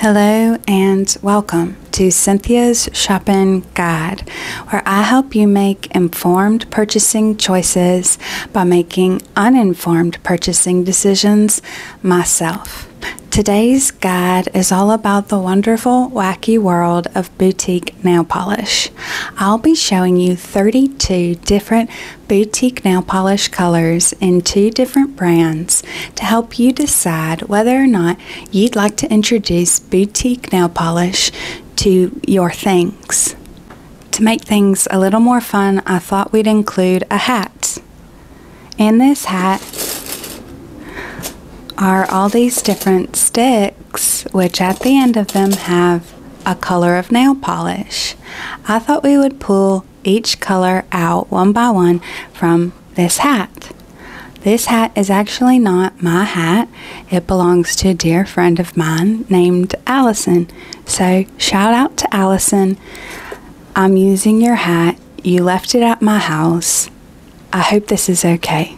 Hello and welcome to Cynthia's Shopping Guide, where I help you make informed purchasing choices by making uninformed purchasing decisions myself. Today's guide is all about the wonderful, wacky world of boutique nail polish. I'll be showing you 32 different boutique nail polish colors in 2 different brands to help you decide whether or not you'd like to introduce boutique nail polish to your things. To make things a little more fun, I thought we'd include a hat. In this hat are all these different sticks, which at the end of them have a color of nail polish. I thought we would pull each color out one by one from this hat. This hat is actually not my hat. It belongs to a dear friend of mine named Allison. So shout out to Allison. I'm using your hat. You left it at my house. I hope this is okay.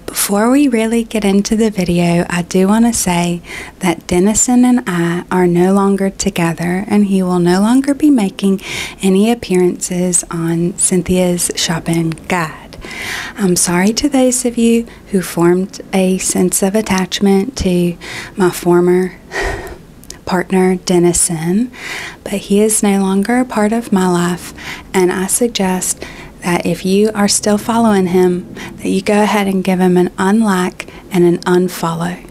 Before we really get into the video, I do want to say that Dennison and I are no longer together, and he will no longer be making any appearances on Cynthia's Shopping Guide. I'm sorry to those of you who formed a sense of attachment to my former partner Dennison, but he is no longer a part of my life, and I suggest that if you are still following him, that you go ahead and give him an unlike and an unfollow.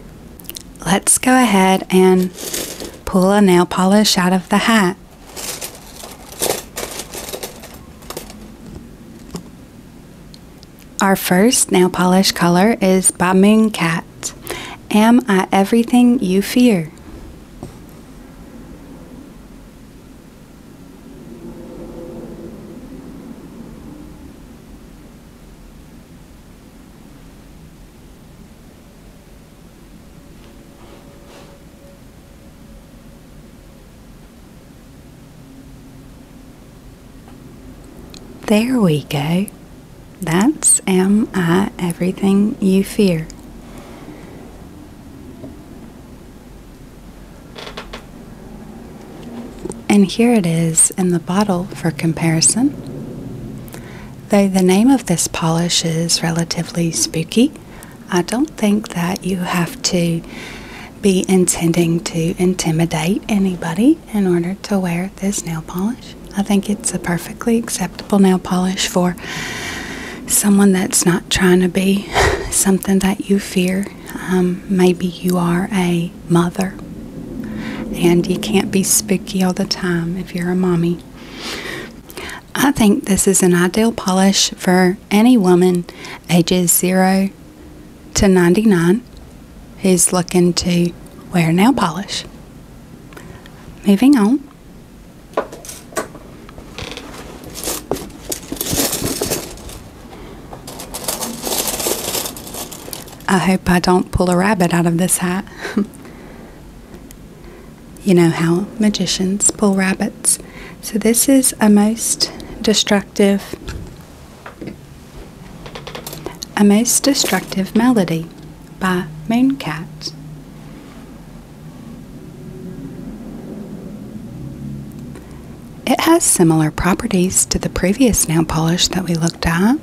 Let's go ahead and pull a nail polish out of the hat. Our first nail polish color is by Mooncat. Am I Everything You Fear? There we go. That's Am I Everything You Fear. And here it is in the bottle for comparison. Though the name of this polish is relatively spooky, I don't think that you have to be intending to intimidate anybody in order to wear this nail polish. I think it's a perfectly acceptable nail polish for someone that's not trying to be something that you fear. Maybe you are a mother and you can't be spooky all the time if you're a mommy. I think this is an ideal polish for any woman ages 0 to 99 who's looking to wear nail polish. Moving on. I hope I don't pull a rabbit out of this hat. You know how magicians pull rabbits. So this is a most destructive melody by Mooncat. It has similar properties to the previous nail polish that we looked at,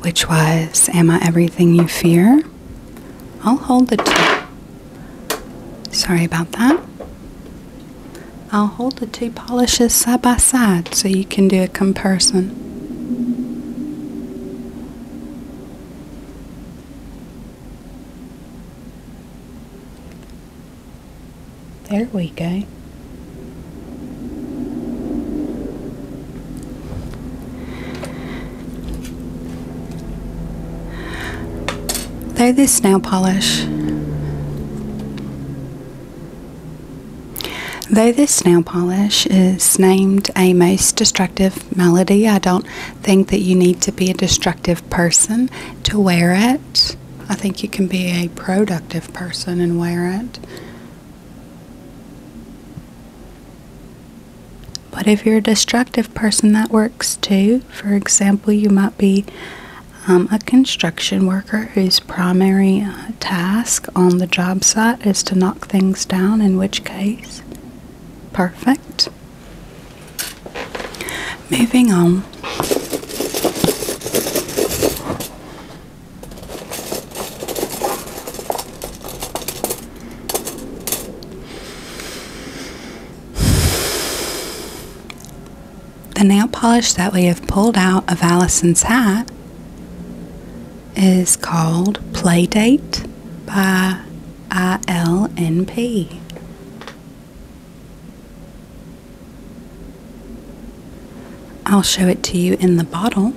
which was Am I Everything You Fear? I'll hold the two. Sorry about that. I'll hold the 2 polishes side by side so you can do a comparison. There we go. Though this nail polish is named a most destructive melody, I don't think that you need to be a destructive person to wear it. I think you can be a productive person and wear it. But if you're a destructive person, that works too. For example, you might be a construction worker whose primary task on the job site is to knock things down, in which case, perfect. Moving on. The nail polish that we have pulled out of Allison's hat is called Playdate by ILNP. I'll show it to you in the bottle.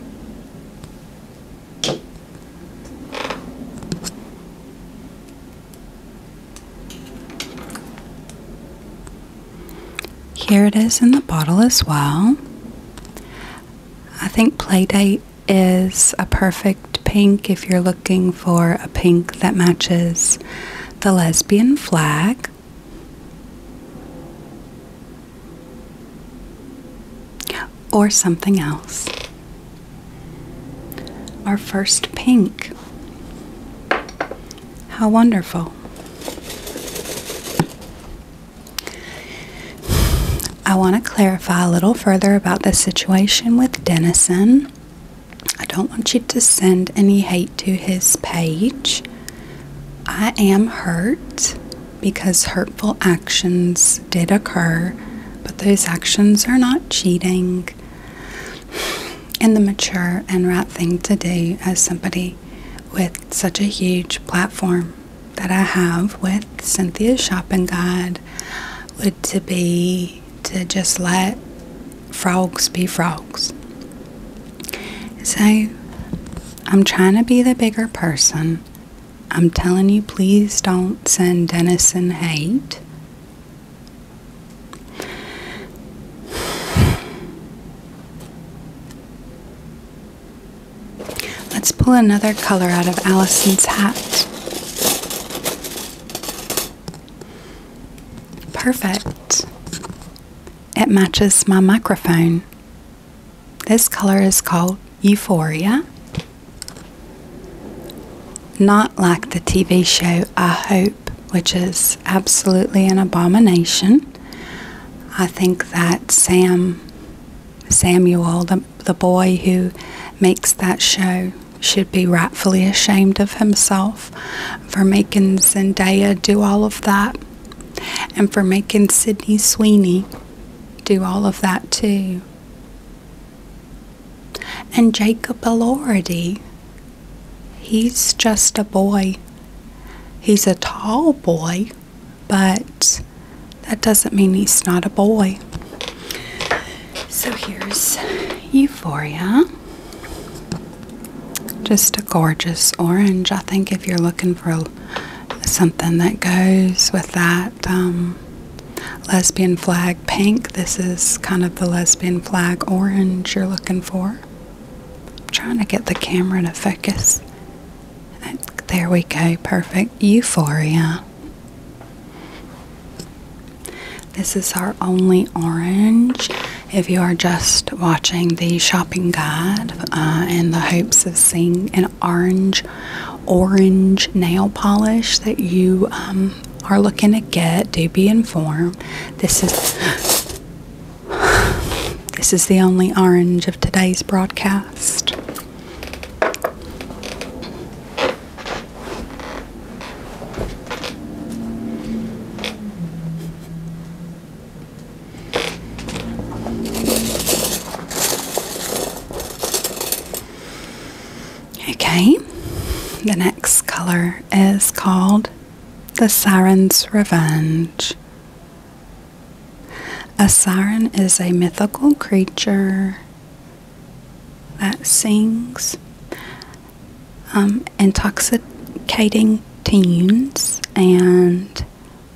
Here it is in the bottle as well. I think Playdate is a perfect pink if you're looking for a pink that matches the lesbian flag. Or something else. Our first pink. How wonderful. I want to clarify a little further about the situation with Dennison. I don't want you to send any hate to his page. I am hurt because hurtful actions did occur, but those actions are not cheating. And the mature and right thing to do as somebody with such a huge platform that I have with Cynthia's Shopping Guide would to just let frogs be frogs. So I'm trying to be the bigger person. I'm telling you, please don't send Dennison hate. Let's pull another color out of Allison's hat. Perfect. It matches my microphone. This color is called Euphoria. Not like the TV show I Hope, which is absolutely an abomination. I think that Samuel, the boy who makes that show, should be rightfully ashamed of himself for making Zendaya do all of that, and for making Sydney Sweeney do all of that too. And Jacob Elordi, he's just a boy. He's a tall boy, but that doesn't mean he's not a boy. So here's Euphoria. Just a gorgeous orange. I think if you're looking for something that goes with that lesbian flag pink, this is kind of the lesbian flag orange you're looking for. I'm trying to get the camera to focus. There we go. Perfect. Euphoria. This is our only orange. If you are just watching the shopping guide in the hopes of seeing an orange nail polish that you are looking to get, do be informed. This is the only orange of today's broadcast. Okay, the next color is called the Siren's Revenge. A siren is a mythical creature that sings intoxicating tunes, and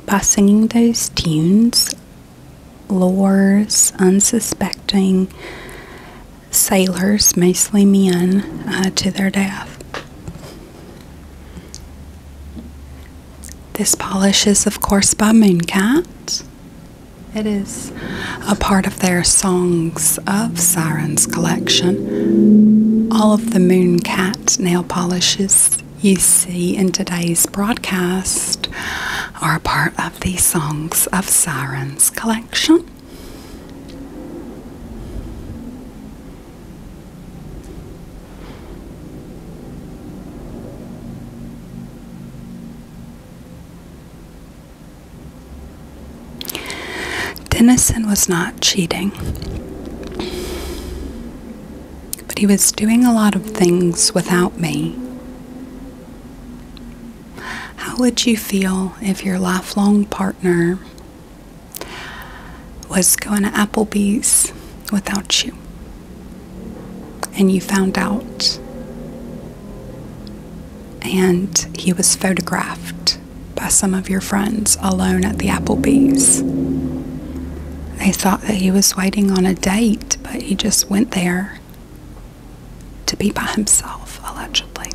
by singing those tunes, lures unsuspecting sailors, mostly men, to their death. This polish is, of course, by Mooncat. It is a part of their Songs of Sirens collection. All of the Mooncat nail polishes you see in today's broadcast are a part of the Songs of Sirens collection. Dennison was not cheating, but he was doing a lot of things without me. How would you feel if your lifelong partner was going to Applebee's without you and you found out and he was photographed by some of your friends alone at the Applebee's? They thought that he was waiting on a date, but he just went there to be by himself, allegedly.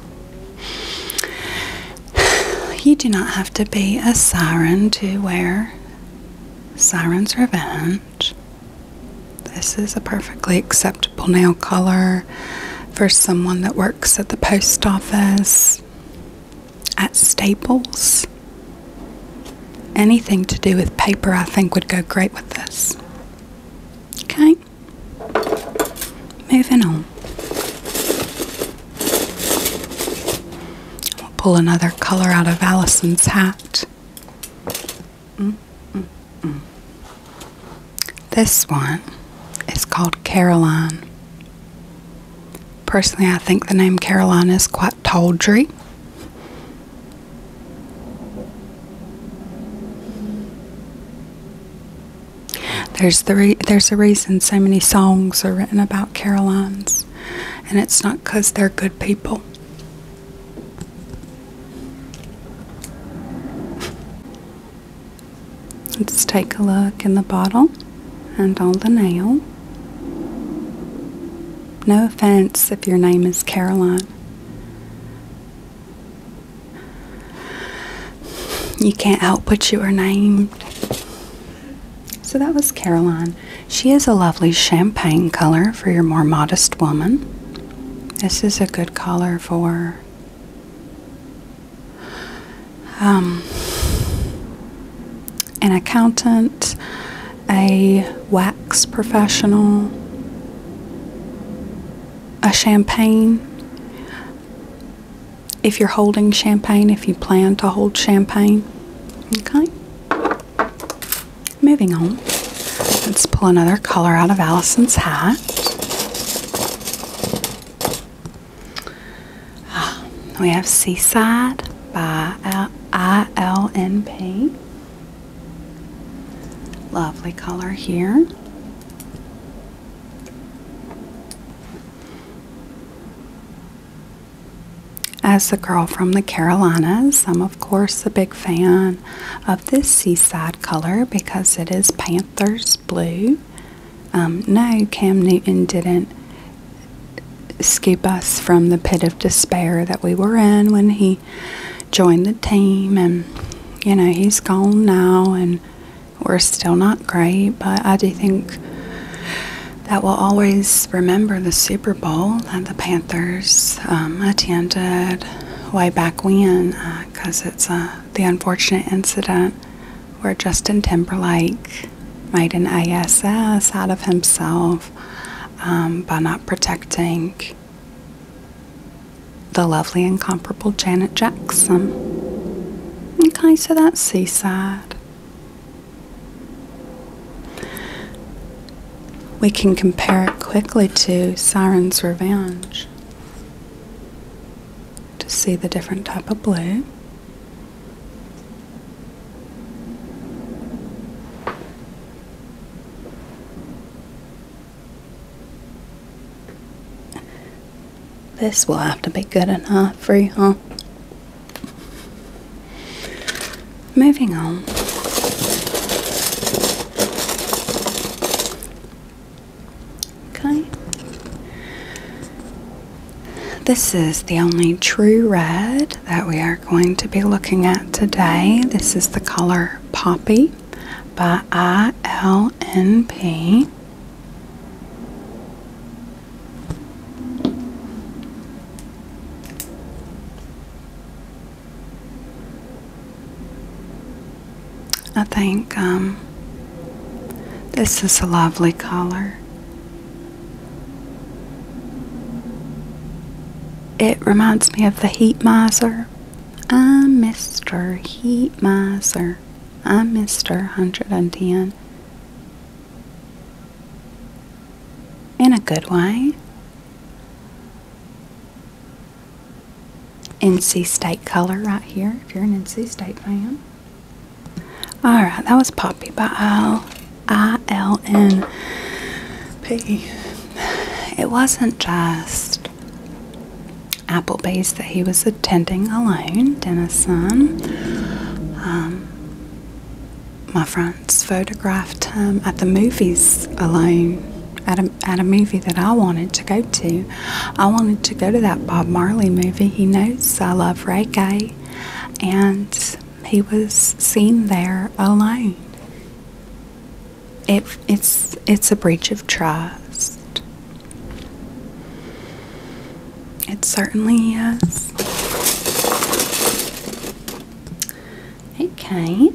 You do not have to be a siren to wear Siren's Revenge. This is a perfectly acceptable nail color for someone that works at the post office, at Staples. Anything to do with paper, I think, would go great with this. Okay. Moving on. We'll pull another color out of Allison's hat. This one is called Caroline. Personally, I think the name Caroline is quite tawdry. There's a reason so many songs are written about Carolines, and it's not because they're good people. Let's take a look in the bottle and on the nail. No offense if your name is Caroline. You can't help what you are named. So that was Caroline. She is a lovely champagne color for your more modest woman. This is a good color for an accountant, a wax professional, a champagne. If you're holding champagne, if you plan to hold champagne. Okay. Moving on, let's pull another color out of Allison's hat. We have Seaside by ILNP. Lovely color here. As a girl from the Carolinas, I'm of course a big fan of this Seaside color because it is Panthers blue. No, Cam Newton didn't scoop us from the pit of despair that we were in when he joined the team, and you know, he's gone now and we're still not great, but I do think that we'll always remember the Super Bowl that the Panthers attended way back when, because it's the unfortunate incident where Justin Timberlake made an ASS out of himself by not protecting the lovely, incomparable Janet Jackson. Okay, so that's Seaside. We can compare it quickly to Siren's Revenge to see the different type of blue. This will have to be good enough for you, huh? Moving on. Okay. This is the only true red that we are going to be looking at today. This is the color Poppy by ILNP. I think this is a lovely color. It reminds me of the Heat Miser. I'm Mr. Heat Miser. I'm Mr. 110. In a good way. NC State color right here, if you're an NC State fan. Alright, that was Poppy by ILNP. It wasn't just Applebee's that he was attending alone, Dennison. My friends photographed him at the movies alone, at a movie that I wanted to go to. I wanted to go to that Bob Marley movie. He knows I love reggae, and he was seen there alone. It's a breach of trust. It certainly is. Okay.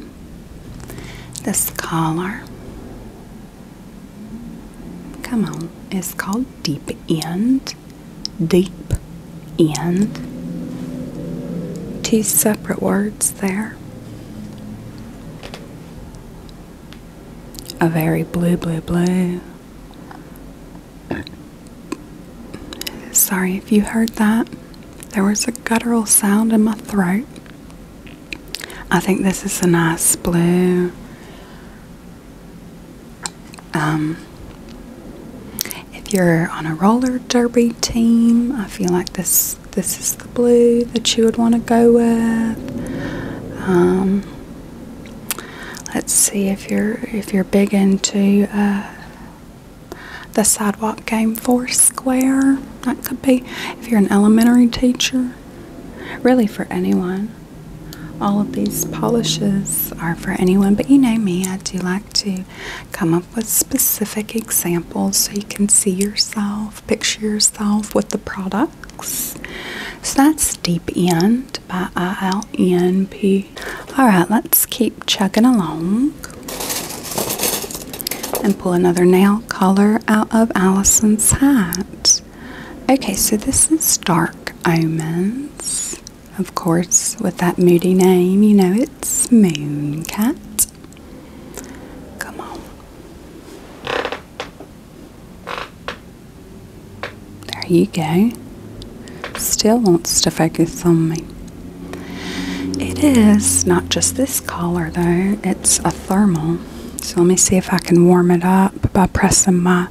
This collar, come on, it's called Deep End. Deep End. Two separate words there. A very blue. Sorry if you heard that. There was a guttural sound in my throat. I think this is a nice blue. If you're on a roller derby team, I feel like this is the blue that you would want to go with. Let's see, if you're big into the sidewalk game Foursquare, that could be. If you're an elementary teacher, really for anyone. All of these polishes are for anyone, but you know me, I do like to come up with specific examples so you can see yourself, picture yourself with the products. So that's Deep End by ILNP. Alright, let's keep chugging along and pull another nail color out of Allison's hat. Okay, so this is Dark Omens. Of course, with that moody name, you know it's Mooncat. Come on. There you go. Still wants to focus on me. It is not just this color though, it's a thermal. So let me see if I can warm it up by pressing my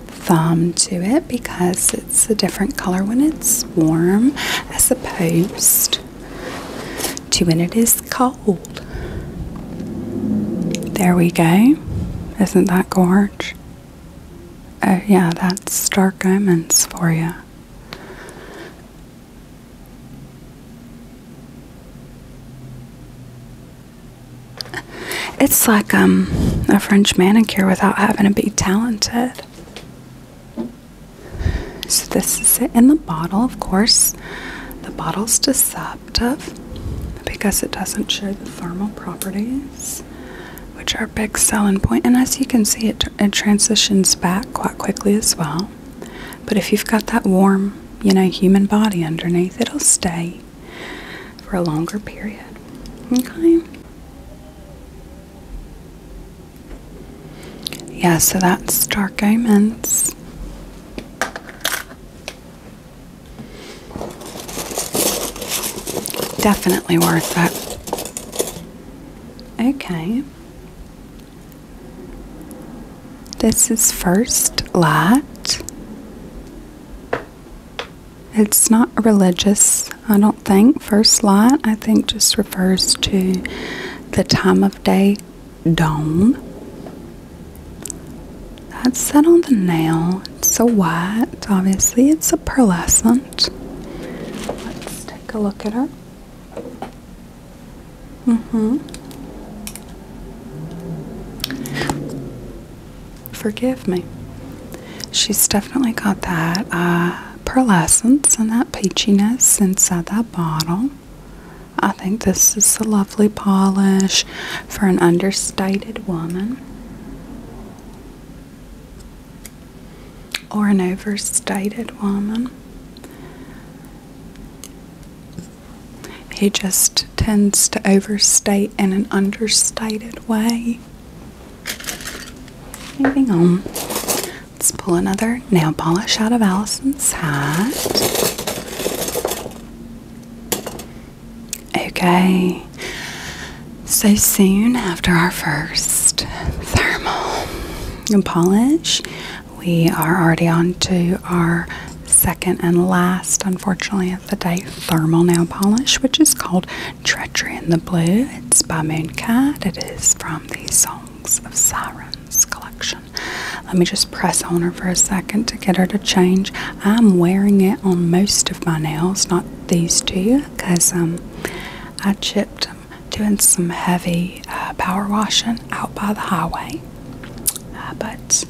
thumb to it, because it's a different color when it's warm as opposed to when it is cold. There we go. Isn't that gorge? Oh yeah, that's Dark Omens for you. It's like a French manicure without having to be talented. So this is it in the bottle. Of course, the bottle's deceptive because it doesn't show the thermal properties, which are a big selling point. And as you can see, it transitions back quite quickly as well. But if you've got that warm, you know, human body underneath, it'll stay for a longer period. Okay. Yeah, so that's Dark Omens. Definitely worth it. Okay. This is First Light. It's not religious, I don't think. First Light, I think, just refers to the time of day, dawn. That's set on the nail. It's a white, obviously. It's a pearlescent. Let's take a look at her. Forgive me. She's definitely got that pearlescence and that peachiness inside that bottle. I think this is a lovely polish for an understated woman or an overstated woman. He just tends to overstate in an understated way. Moving on. Let's pull another nail polish out of Allison's hat. Okay. So soon after our first thermal polish, we are already on to our second and last, unfortunately, of the day thermal nail polish, which is called Treachery in the Blue. It's by Mooncat. It is from the Songs of Sirens collection. Let me just press on her for a second to get her to change. I'm wearing it on most of my nails, not these two, because I chipped them doing some heavy power washing out by the highway. But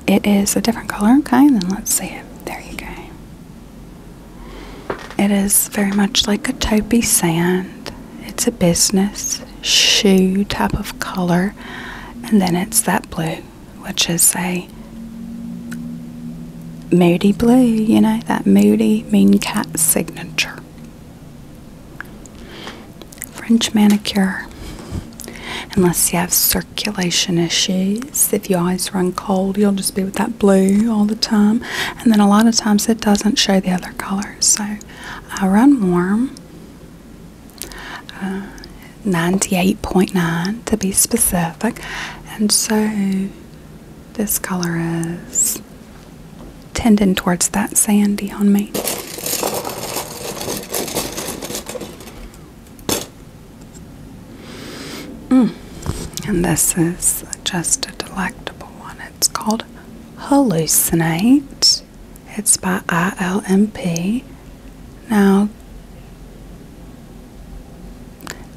it is a different color. Okay, then let's see it. There you go. It is very much like a taupey sand. It's a business shoe type of color. And then it's that blue, which is a moody blue, you know, that moody Mooncat signature. French manicure. Unless you have circulation issues. If you always run cold, you'll just be with that blue all the time. And then a lot of times it doesn't show the other colors. So I run warm. 98.9 to be specific. And so this color is tending towards that sandy on me. And this is just a delectable one. It's called Hallucinate. It's by ILMP. Now,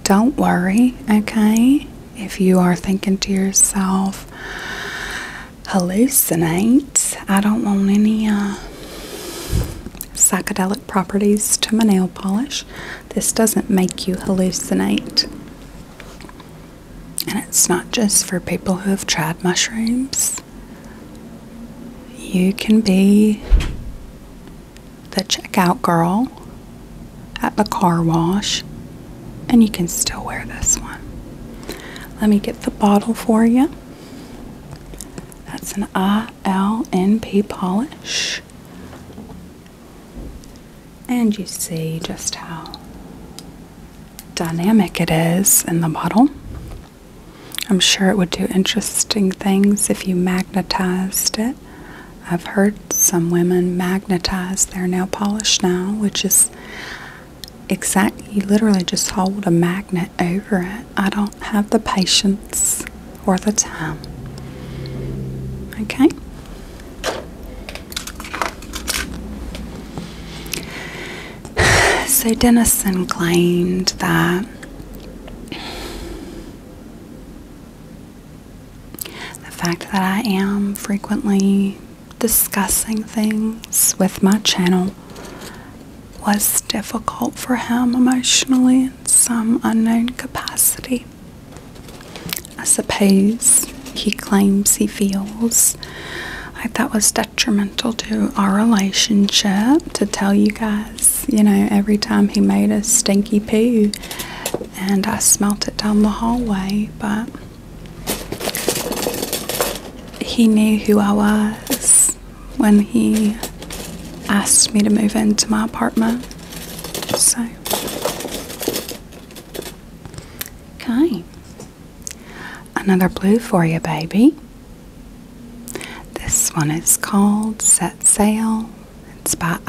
don't worry, okay? If you are thinking to yourself, hallucinate, I don't want any psychedelic properties to my nail polish. This doesn't make you hallucinate. And it's not just for people who have tried mushrooms. You can be the checkout girl at the car wash, and you can still wear this one. Let me get the bottle for you. That's an ILNP polish. And you see just how dynamic it is in the bottle. I'm sure it would do interesting things if you magnetized it. I've heard some women magnetize their nail polish now, which is you literally just hold a magnet over it. I don't have the patience or the time. Okay? So Denison claimed that the fact that I am frequently discussing things with my channel was difficult for him emotionally in some unknown capacity. I suppose he claims he feels like that was detrimental to our relationship, to tell you guys, you know, every time he made a stinky poo and I smelt it down the hallway, but he knew who I was when he asked me to move into my apartment. So, okay. Another blue for you, baby. This one is called Set Sail. It's by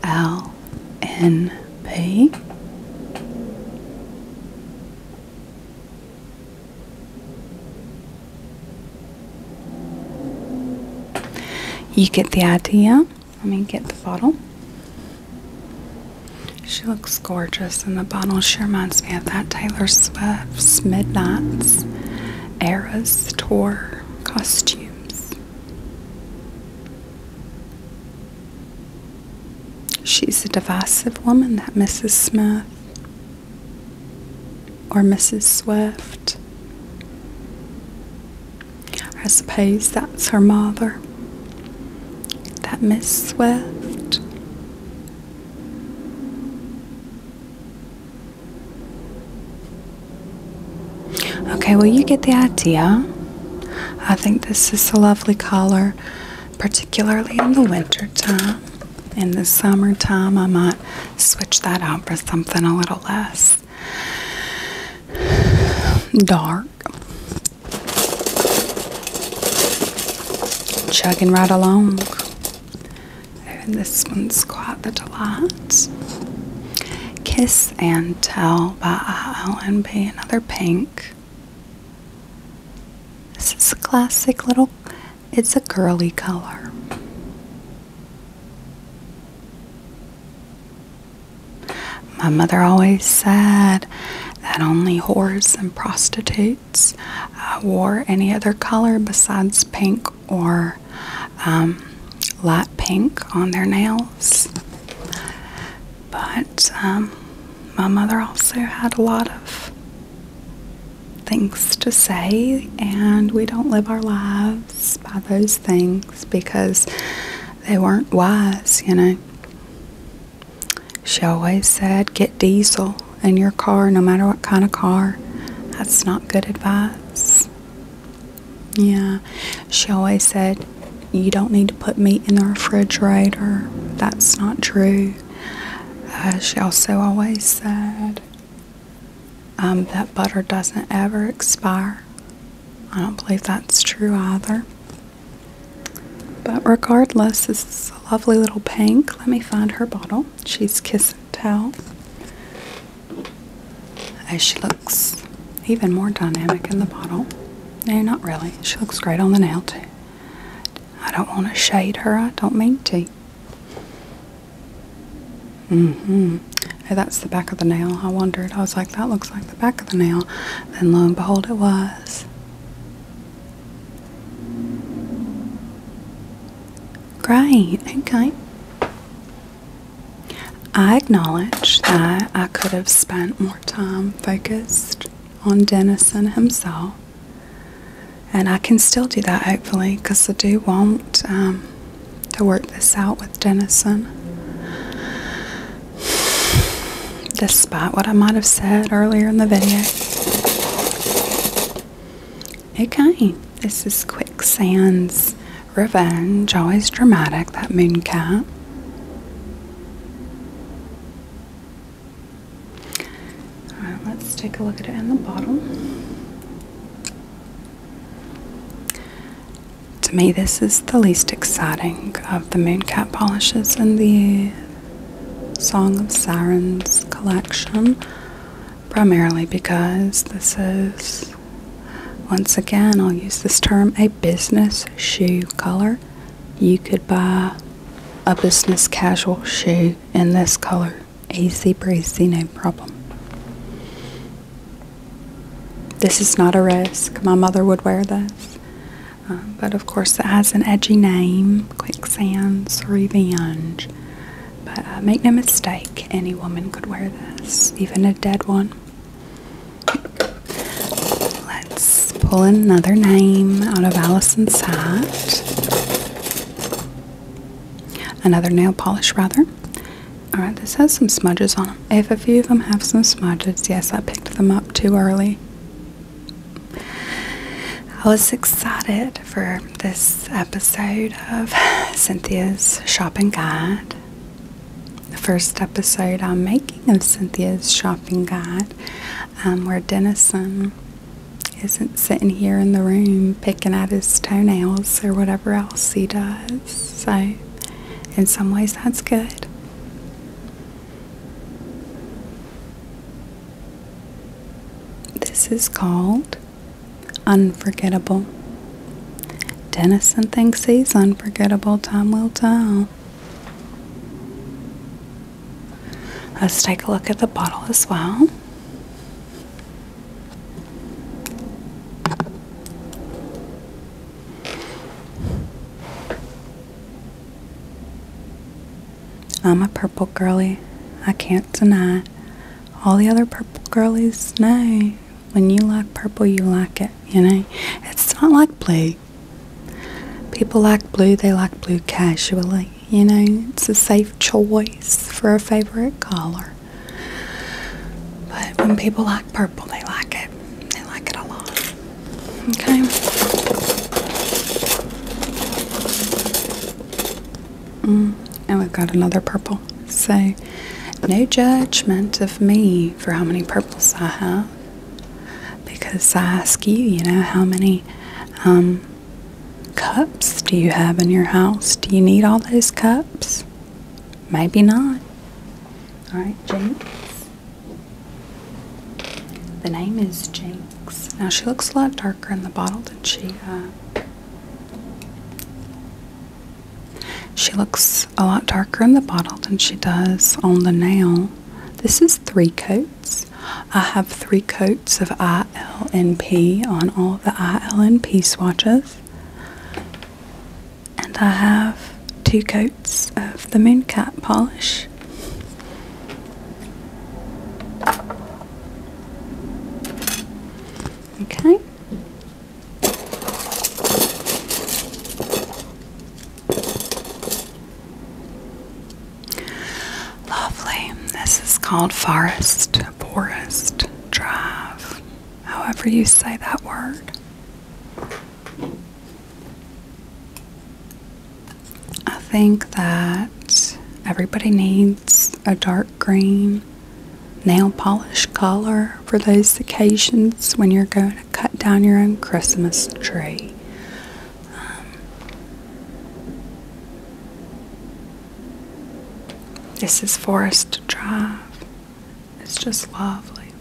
ILNP. You get the idea. Let me get the bottle. She looks gorgeous in the bottle. She reminds me of that Taylor Swift's Midnight's Eras Tour costumes. she's a divisive woman, that Mrs. Smith. Or Mrs. Swift. I suppose that's her mother. That Miss Swift. Okay, well, you get the idea. I think this is a lovely color, particularly in the winter time. In the summertime, I might switch that out for something a little less dark. Chugging right along. And this one's quite the delight. Kiss and Tell by ILNB, another pink. This is a classic little, it's a girly color. My mother always said that only whores and prostitutes wore any other color besides pink or light pink on their nails. But my mother also had a lot of things to say, and we don't live our lives by those things because they weren't wise, you know. She always said, get diesel in your car, no matter what kind of car. That's not good advice. Yeah, she always said, you don't need to put meat in the refrigerator. That's not true. She also always said that butter doesn't ever expire. I don't believe that's true either. But regardless, this is a lovely little pink. Let me find her bottle. She's Kiss and Tell. Oh, she looks even more dynamic in the bottle. No, not really. She looks great on the nail too. I don't want to shade her. I don't mean to. Oh, that's the back of the nail. I wondered. I was like, that looks like the back of the nail. Then lo and behold, it was. Great. Okay. I acknowledge that I could have spent more time focused on Dennison himself. And I can still do that, hopefully, because I do want to work this out with Dennison. Despite what I might have said earlier in the video. Okay, this is Quicksand's Revenge, always dramatic, that Mooncat. Alright, let's take a look at it in the bottle. To me, this is the least exciting of the Mooncat polishes in the Song of Sirens collection, primarily because this is, once again, I'll use this term, a business shoe color. You could buy a business casual shoe in this color. Easy breezy, no problem. This is not a risk. My mother would wear this. But of course it has an edgy name, Quicksand's Revenge. But make no mistake, any woman could wear this, even a dead one. Let's pull another name out of Allison's hat. Another nail polish, rather. Alright, this has some smudges on them. If a few of them have some smudges, yes, I picked them up too early. I was excited for this episode of Cynthia's Shopping Guide. The first episode I'm making of Cynthia's Shopping Guide, where Dennison isn't sitting here in the room picking at his toenails or whatever else he does. So, in some ways, that's good. This is called Unforgettable. Dennison thinks he's unforgettable. Time will tell. Let's take a look at the bottle as well. I'm a purple girly. I can't deny it. All the other purple girlies know when you like purple, you like it, you know. It's not like blue. People like blue, they like blue casually, you know. It's a safe choice for a favorite color. But when people like purple, they like it. They like it a lot. Okay. And we've got another purple. So, no judgment of me for how many purples I have. Because I ask you, you know, how many cups do you have in your house? Do you need all those cups? Maybe not. Alright, Jinx. The name is Jinx. Now, she looks a lot darker in the bottle than she looks a lot darker in the bottle than she does on the nail. This is 3 coats. I have 3 coats of ILNP on all the ILNP swatches. And I have 2 coats of the Mooncat polish. Okay. Lovely. This is called Forest Drive. However you say that word. I think that everybody needs a dark green nail polish color for those occasions when you're going to cut down your own Christmas tree. This is Forest Drive. It's just lovely.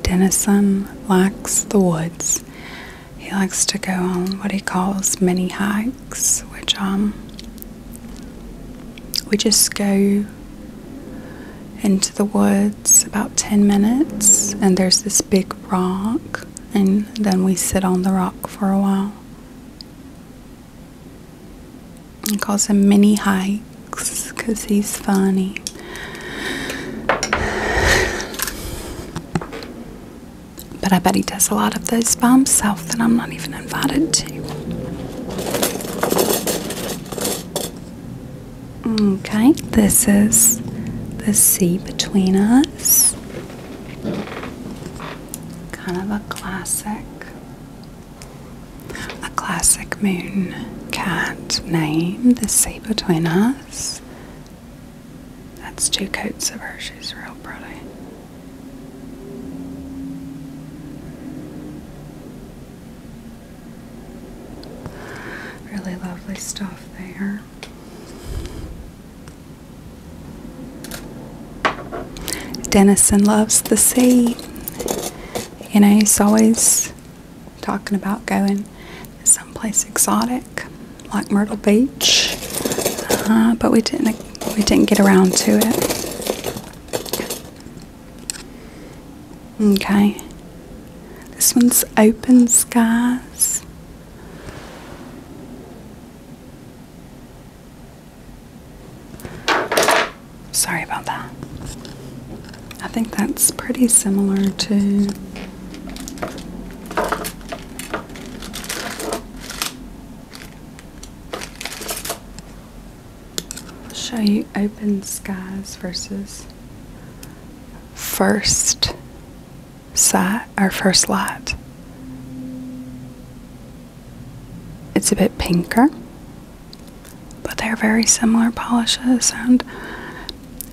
Dennison likes the woods. He likes to go on what he calls mini hikes, which we just go into the woods about 10 minutes, and there's this big rock, and then we sit on the rock for a while. He calls them mini hikes because he's funny. But I bet he does a lot of those by himself that I'm not even invited to. Okay, this is the sea between us. Kind of a classic moon cat name, the sea between us. That's 2 coats of her. She's real pretty. Really lovely stuff there. Dennison loves the sea. You know, he's always talking about going someplace exotic, like Myrtle Beach. But we didn't get around to it. Okay. This one's Open Skies. Sorry about that. I think that's pretty similar to show you Open Skies versus First Sight or First Light. It's a bit pinker, but they're very similar polishes, and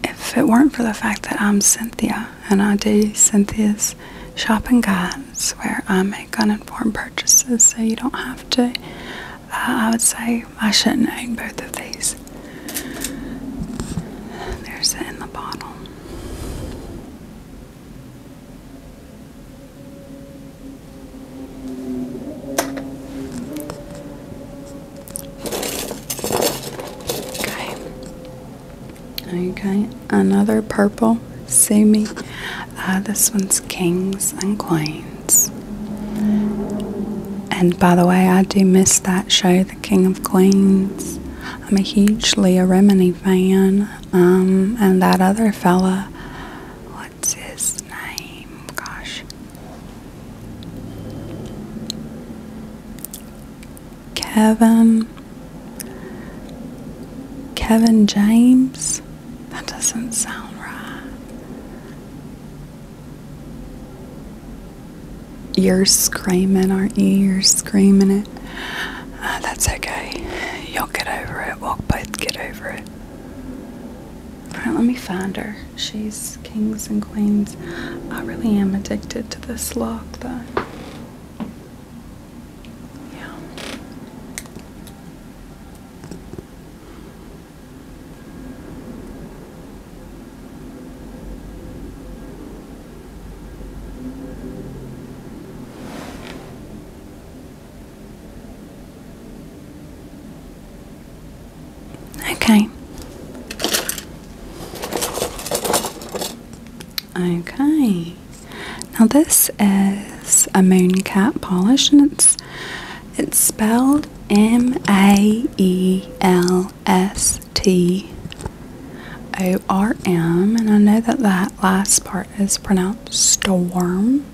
if it weren't for the fact that I'm Cynthia and I do Cynthia's shopping guides where I make uninformed purchases so you don't have to, I would say I shouldn't own both of these. There's it in the bottle. Okay, another purple, sue me. This one's Kings and Queens. And by the way, I do miss that show, The King of Queens. I'm a huge Leah Remini fan. And that other fella, what's his name? Gosh. Kevin James? That doesn't sound right. You're screaming, aren't you? You're screaming it. That's okay. You'll get over it. We'll both get over it. Alright, let me find her. She's Kings and Queens. I really am addicted to this look, though. Yeah. Okay. Okay. Now this is a Mooncat polish, and it's spelled Maelstorm, and I know that last part is pronounced storm,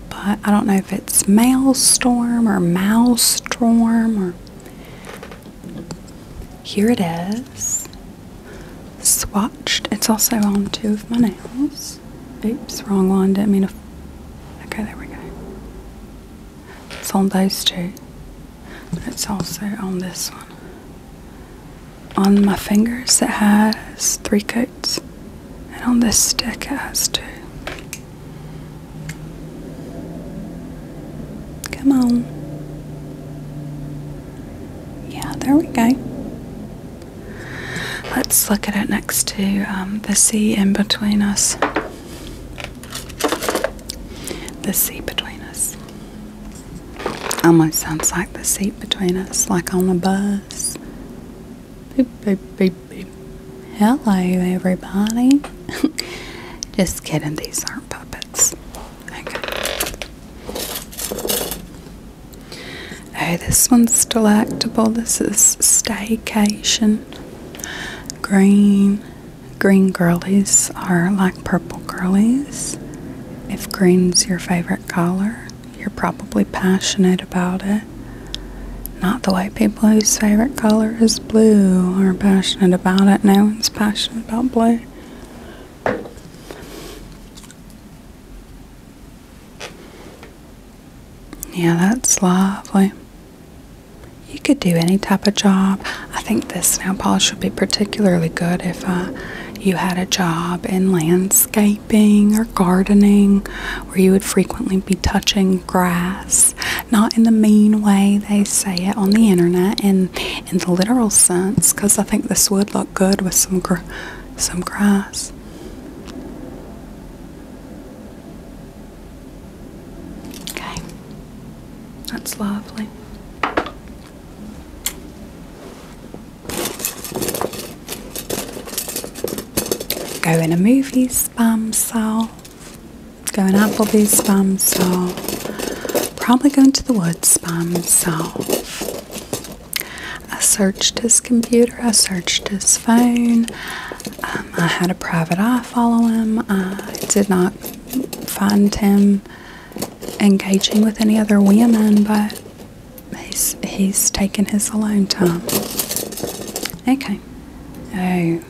but I don't know if it's Maelstrom or Maelstrom or. Here it is, swatched. It's also on 2 of my nails. Oops, wrong one, didn't mean to. Okay, there we go. It's on those 2. But it's also on this one. On my fingers it has 3 coats. And on this stick it has 2. Come on. Yeah, there we go. Let's look at it next to the sea in between us. The seat between us. Almost sounds like the seat between us, like on a bus. Boop, boop, boop, boop. Hello, everybody. Just kidding, these aren't puppets. Okay. Oh, this one's delectable. This is Staycation. Green girlies are like purple girlies. If green's your favorite color, you're probably passionate about it. Not the way people whose favorite color is blue are passionate about it. No one's passionate about blue. Yeah, that's lovely. You could do any type of job. I think this nail polish would be particularly good if you had a job in landscaping or gardening, where you would frequently be touching grass. Not in the mean way they say it on the internet, in the literal sense, because I think this would look good with some grass. Okay, that's lovely. Going to movies by myself, going Applebee's by myself, probably going to the woods by myself. I searched his computer, I searched his phone, I had a private eye follow him. I did not find him engaging with any other women, but he's taken his alone time. Okay. Oh,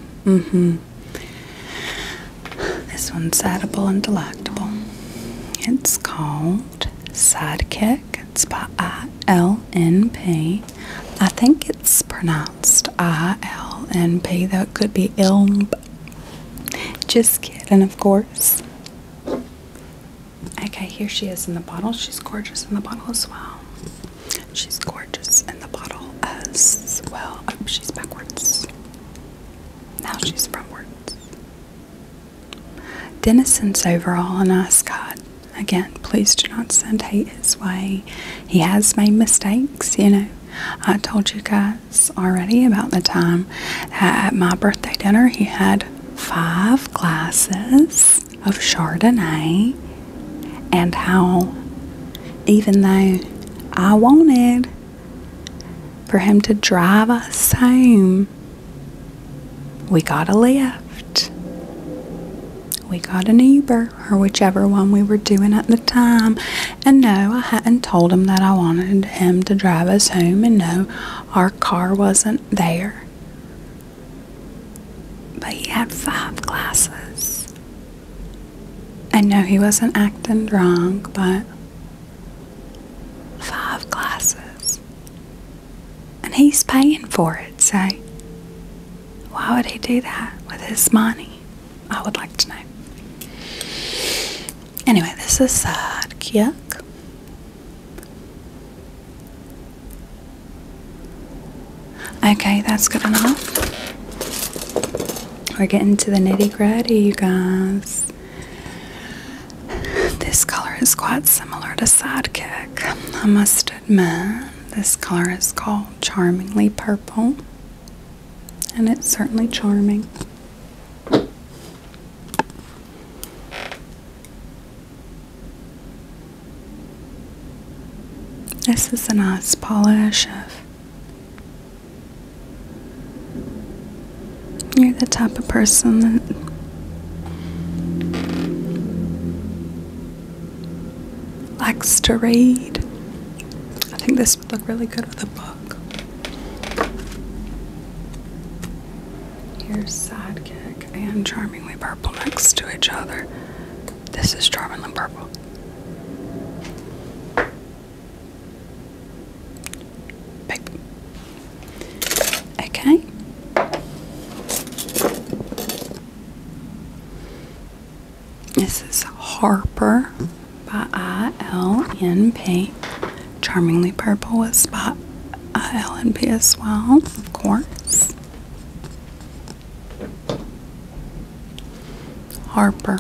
This one's edible and delectable. It's called Sidekick. It's by ILNP. I think it's pronounced ILNP, though it could be ILNP. Just kidding, of course. Okay, here she is in the bottle. She's gorgeous in the bottle as well. She's gorgeous in the bottle as well. Oh, she's backwards. Now she's frontwards. Denison's overall a nice guy. Again, please do not send hate his way. He has made mistakes, you know. I told you guys already about the time at my birthday dinner he had 5 glasses of Chardonnay, and how even though I wanted for him to drive us home. We got a Lyft. We got an Uber, or whichever one we were doing at the time. And no, I hadn't told him that I wanted him to drive us home. And no, our car wasn't there. But he had 5 glasses. I know he wasn't acting drunk, but 5 glasses. And he's paying for it, so why would he do that with his money? I would like to know. Anyway, this is sidekick. Okay, that's good enough. We're getting to the nitty-gritty, you guys. This color is quite similar to Sidekick. I must admit, this color is called Charmingly Purple. And it's certainly charming. This is a nice polish of, you're the type of person that likes to read. I think this would look really good with a book. Here's Sidekick and Charmingly Purple next to each other. This is Charmingly Purple. Okay. This is Harper by ILNP. Charmingly Purple was by ILNP as well, of course. Harper.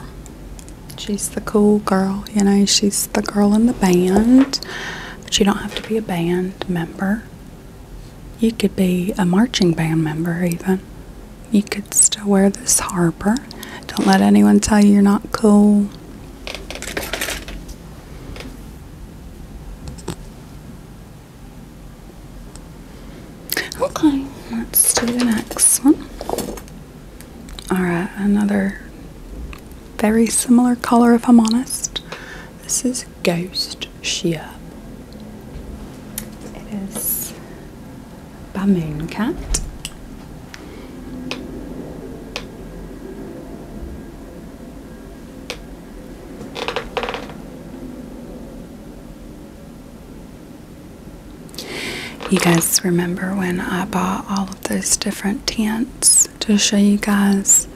She's the cool girl, you know, she's the girl in the band. But you don't have to be a band member. You could be a marching band member even. You could still wear this Harper. Don't let anyone tell you you're not cool. Okay, let's do the next one. Alright, another very similar color if I'm honest. This is Ghost Ship. It is by Mooncat. You guys remember when I bought all of those different tints to show you guys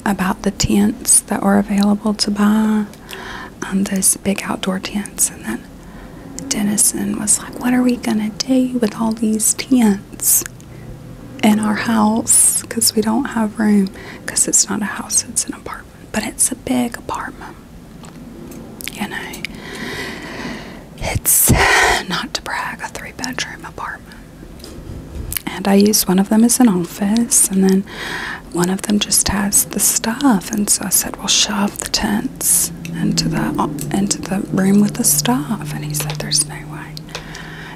about the tents that were available to buy, those big outdoor tents, and then Dennison was like, what are we gonna do with all these tents in our house, because we don't have room, because it's not a house, it's an apartment, but it's a big apartment, you know. It's, not to brag, a 3-bedroom apartment. And I used one of them as an office, and then one of them just has the stuff. And so I said, well, shove the tents into the room with the stuff. And he said, there's no way.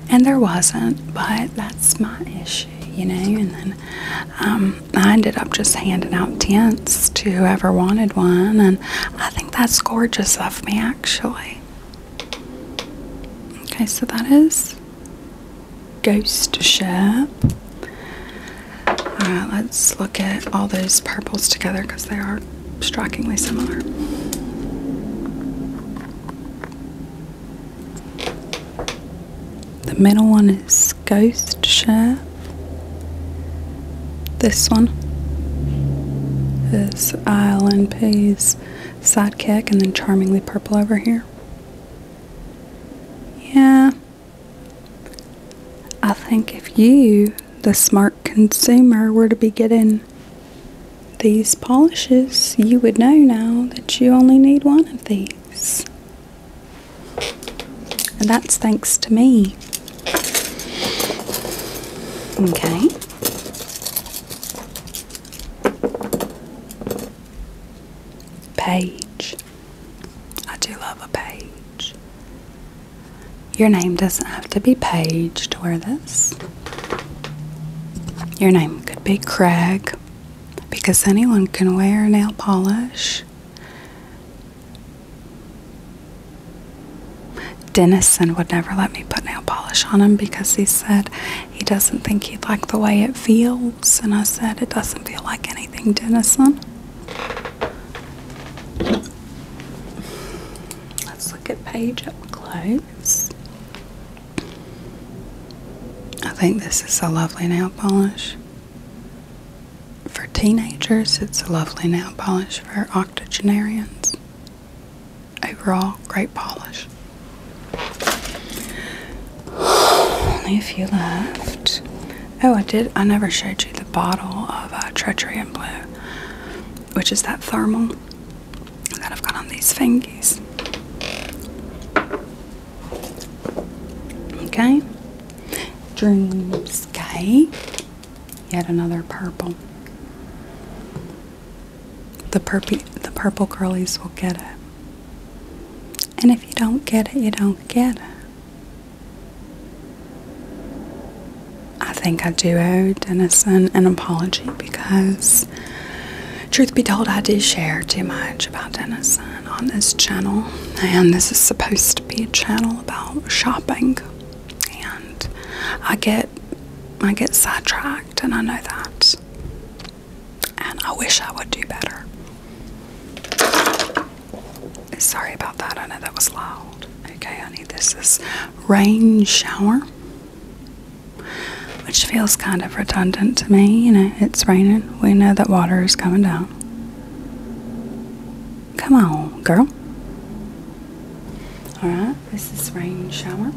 And there wasn't, but that's my issue, you know. And then I ended up just handing out tents to whoever wanted one. And I think that's gorgeous of me, actually. Okay, so that is Ghost Ship. Alright, let's look at all those purples together because they are strikingly similar. The middle one is Ghost Ship. This one is ILNP's Sidekick, and then Charmingly Purple over here. Yeah, I think if you, the smart consumer, were to be getting these polishes, you would know now that you only need one of these. And that's thanks to me. Okay. Page. I do Your name doesn't have to be Paige to wear this. Your name could be Craig, because anyone can wear nail polish. Dennison would never let me put nail polish on him because he said he doesn't think he'd like the way it feels. And I said, it doesn't feel like anything, Dennison. Let's look at Paige up close. I think this is a lovely nail polish. For teenagers, it's a lovely nail polish. For octogenarians, overall, great polish. Only a few left. Oh, I never showed you the bottle of Treachery in Blue, which is that thermal that I've got on these fingies. Okay. Dreamscape. Yet another purple. The purple girlies will get it. And if you don't get it, you don't get it. I think I do owe Dennison an apology because, truth be told, I do share too much about Dennison on this channel. And this is supposed to be a channel about shopping. And I get sidetracked, and I know that. And I wish I would do better. Sorry about that. I know that was loud. Okay, honey, this is Rain Shower, which feels kind of redundant to me. You know, it's raining. We know that water is coming down. Come on, girl. Alright, this is Rain Shower.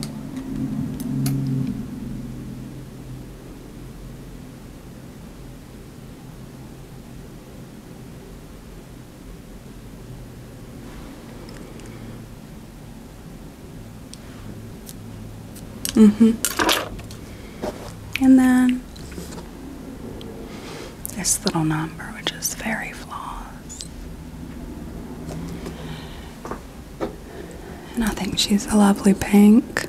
And then this little number, which is Fairy Floss. And I think she's a lovely pink.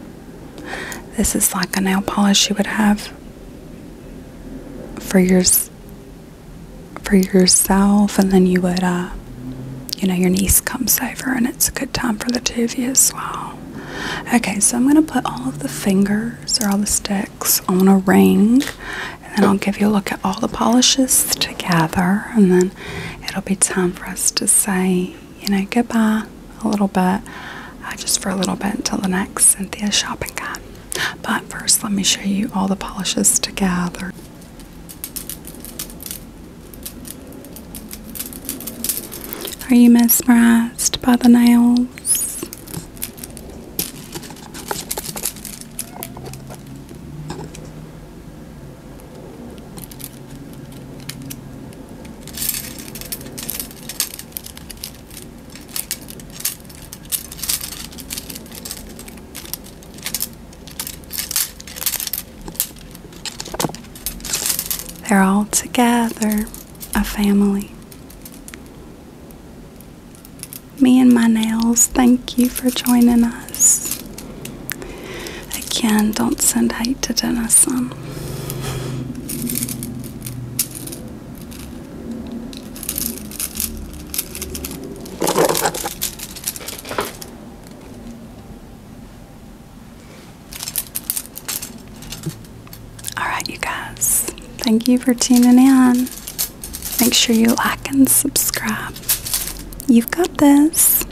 This is like a nail polish you would have for yourself, and then you would, you know, your niece comes over, and it's a good time for the two of you as well. Okay, so I'm going to put all of the fingers, or all the sticks, on a ring, and then I'll give you a look at all the polishes together, and then it'll be time for us to say, you know, goodbye a little bit, just for a little bit until the next Cynthia shopping guide. But first, let me show you all the polishes together. Are you mesmerized by the nails? They're all together, a family. Me and my nails, thank you for joining us. Again, don't send hate to Dennison. Alright, you guys. Thank you for tuning in. Make sure you like and subscribe. You've got this.